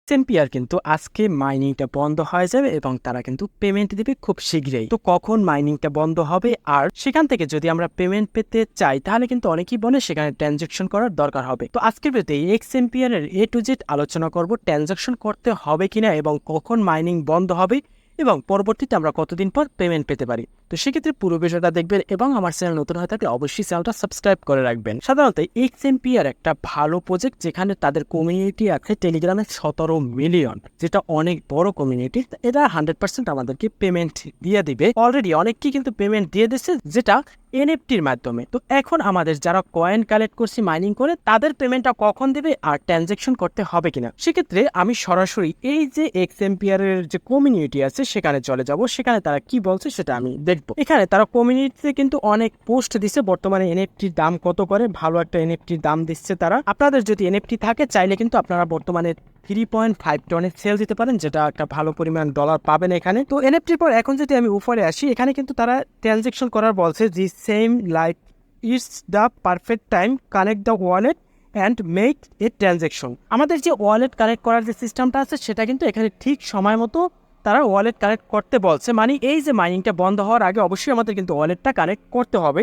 এক্সএমপিআর কিন্তু আজকে মাইনিংটা বন্ধ হয়ে যাবে এবং তারা কিন্তু পেমেন্ট দিবে খুব শীঘ্রই। তো কখন মাইনিংটা বন্ধ হবে আর সেখান থেকে যদি আমরা পেমেন্ট পেতে চাই তাহলে কিন্তু অনেকেই বলে সেখানে ট্রানজাকশন করার দরকার হবে। তো আজকের ভিডিওতে এক্সএমপিআর এর A to Z আলোচনা করব, ট্রানজাকশন করতে হবে কিনা এবং কখন মাইনিং বন্ধ হবে এবং পরবর্তীতে আমরা কতদিন পর পেমেন্ট পেতে পারি। তো সেক্ষেত্রে পুরো বিষয়টা দেখবেন এবং আমার চ্যানেল নতুন হয়ে থাকলে অবশ্যই চ্যানেলটা সাবস্ক্রাইব করে রাখবেন। সাধারণত এক্সএমপিআর একটা ভালো প্রজেক্ট, যেখানে তাদের কমিউনিটি আছে টেলিগ্রামে 17 মিলিয়ন, যেটা অনেক বড় কমিউনিটি। এরা 100% আমাদেরকে পেমেন্ট দিয়ে দিবে। অলরেডি অনেককেই কিন্তু পেমেন্ট দিয়ে দিচ্ছে, যেটা এনএফটির মাধ্যমে। তো এখন আমাদের যারা কয়েন কালেক্ট করছি মাইনিং করে, তাদের পেমেন্টটা কখন দেবে আর ট্রানজাকশন করতে হবে কিনা, সেক্ষেত্রে আমি সরাসরি এই যে এক্সএমপিআর এর যে কমিউনিটি আছে সেখানে চলে যাব। সেখানে তারা কি বলছে সেটা আমি দেখবো। এখানে তারা কমিউনিটিতে কিন্তু অনেক পোস্ট দিচ্ছে বর্তমানে এনএফটির দাম কত করে, ভালো একটা এনএফটির দাম দিচ্ছে তারা। আপনাদের যদি এনএফটি থাকে চাইলে কিন্তু আপনারা বর্তমানে 3.5 টনের সেল দিতে পারেন, যেটা একটা ভালো পরিমাণ ডলার পাবেন এখানে। তো এনএফটির পর এখন যদি আমি উপরে আসি, এখানে কিন্তু তারা ট্রানজাকশন করার বলছে যে same like it's the perfect time connect the wallet and make a transaction. আমাদের যে ওয়ালেট কানেক্ট করার যে সিস্টেমটা আছে সেটা কিন্তু এখানে ঠিক সময় মতো তারা ওয়ালেট কানেক্ট করতে বলছে। মানে এই যে মাইনিংটা বন্ধ হওয়ার আগে অবশ্যই আমাদের কিন্তু ওয়ালেটটা কানেক্ট করতে হবে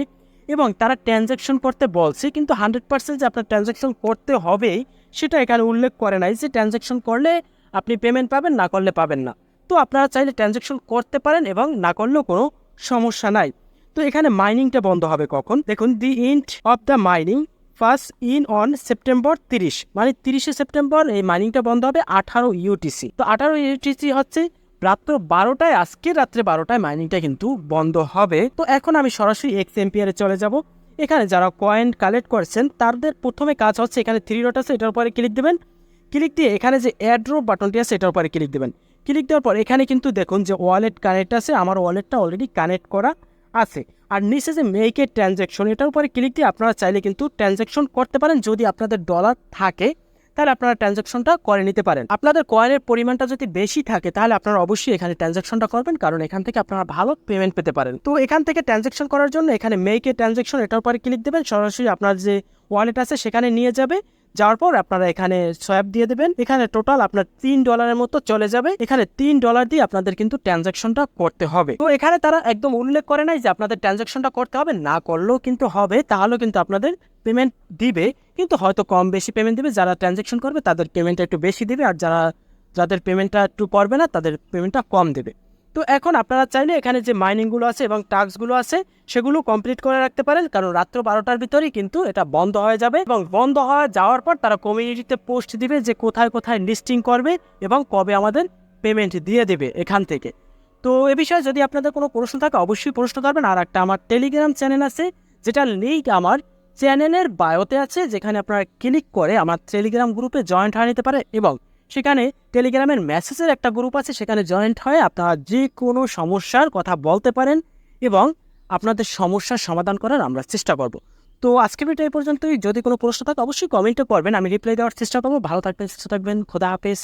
এবং তারা ট্রানজাকশন করতে বলছে, কিন্তু 100% যে আপনার ট্রানজাকশন করতে হবেই সেটা এখানে উল্লেখ করে নাই যে ট্রানজাকশন করলে আপনি পেমেন্ট পাবেন, না করলে পাবেন না। তো আপনারা চাইলে ট্রানজাকশন করতে পারেন এবং না করলেও কোনো সমস্যা নাই। তো এখানে মাইনিংটা বন্ধ হবে কখন দেখুন, the end of the mining first in on September 30, মানে 30শে সেপ্টেম্বর এই মাইনিংটা বন্ধ হবে 18 ইউটিসি। তো 18 ইউটিসি হচ্ছে রাত্র 12টায়, আজকে রাত্রে 12টায় মাইনিংটা কিন্তু বন্ধ হবে। তো এখন আমি সরাসরি এক্সএমপিআরে চলে যাব। এখানে যারা কয়েন কালেক্ট করছেন তাদের প্রথমে কাজ হচ্ছে, এখানে 3 ডট আছে, এটার উপরে ক্লিক দেবেন। ক্লিক দিয়ে এখানে যে এয়ারড্রপ বাটনটি আছে এটার উপরে ক্লিক দেবেন। ক্লিক দেওয়ার পর এখানে কিন্তু দেখুন যে ওয়ালেট কানেক্ট আছে, আমার ওয়ালেটটা অলরেডি কানেক্ট করা আছে। আর নিচে যে মেক এ ট্রানজাকশন, এটার উপরে ক্লিক দিয়ে আপনারা চাইলে কিন্তু ট্রানজাকশন করতে পারেন। যদি আপনাদের ডলার থাকে তাহলে আপনারা ট্রানজাকশনটা করে নিতে পারেন। আপনাদের কয়েনের পরিমাণটা যদি বেশি থাকে তাহলে আপনারা অবশ্যই এখানে ট্রানজাকশনটা করবেন, কারণ এখান থেকে আপনারা ভালো পেমেন্ট পেতে পারেন। তো এখান থেকে ট্রানজাকশন করার জন্য এখানে মেক এ ট্রানজাকশন, এটার উপরে ক্লিক দেবেন। সরাসরি আপনার যে ওয়ালেট আছে সেখানে নিয়ে যাবে। যাওয়ার পর আপনারা এখানে সোয়াপ দিয়ে দেবেন। এখানে টোটাল আপনার $3 মতো চলে যাবে। এখানে $3 দিয়ে আপনাদের কিন্তু ট্রানজাকশনটা করতে হবে। তো এখানে তারা একদম উল্লেখ করে নাই যে আপনাদের ট্রানজাকশনটা করতে হবে, না করলেও কিন্তু হবে, তাহলেও কিন্তু আপনাদের পেমেন্ট দিবে, কিন্তু হয়তো কম বেশি পেমেন্ট দিবে। যারা ট্রানজাকশন করবে তাদের পেমেন্টটা একটু বেশি দিবে, আর যাদের পেমেন্টটা একটু করবে না তাদের পেমেন্টটা কম দেবে। তো এখন আপনারা চাইলে এখানে যে মাইনিংগুলো আছে এবং টাস্কগুলো আছে সেগুলো কমপ্লিট করে রাখতে পারেন, কারণ রাত্র 12টার ভিতরেই কিন্তু এটা বন্ধ হয়ে যাবে। এবং বন্ধ হয়ে যাওয়ার পর তারা কমিউনিটিতে পোস্ট দিবে যে কোথায় কোথায় লিস্টিং করবে এবং কবে আমাদের পেমেন্ট দিয়ে দেবে এখান থেকে। তো এ বিষয়ে যদি আপনাদের কোনো প্রশ্ন থাকে অবশ্যই প্রশ্ন করবেন। আর একটা আমার টেলিগ্রাম চ্যানেল আছে, যেটার লিঙ্ক আমার চ্যানেলের বায়োতে আছে, যেখানে আপনারা ক্লিক করে আমার টেলিগ্রাম গ্রুপে জয়েন্ট হয়ে নিতে পারে এবং সেখানে টেলিগ্রামের মেসেজের একটা গ্রুপ আছে, সেখানে জয়েন্ট হয়ে আপনারা যে কোনো সমস্যার কথা বলতে পারেন এবং আপনাদের সমস্যার সমাধান করার আমরা চেষ্টা করব। তো আজকের ভিডিও এই পর্যন্তই। যদি কোনো প্রশ্ন থাকে অবশ্যই কমেন্টে করবেন, আমি রিপ্লাই দেওয়ার চেষ্টা করবো। ভালো থাকবেন, সুস্থ থাকবেন, খোদা হাফেজ।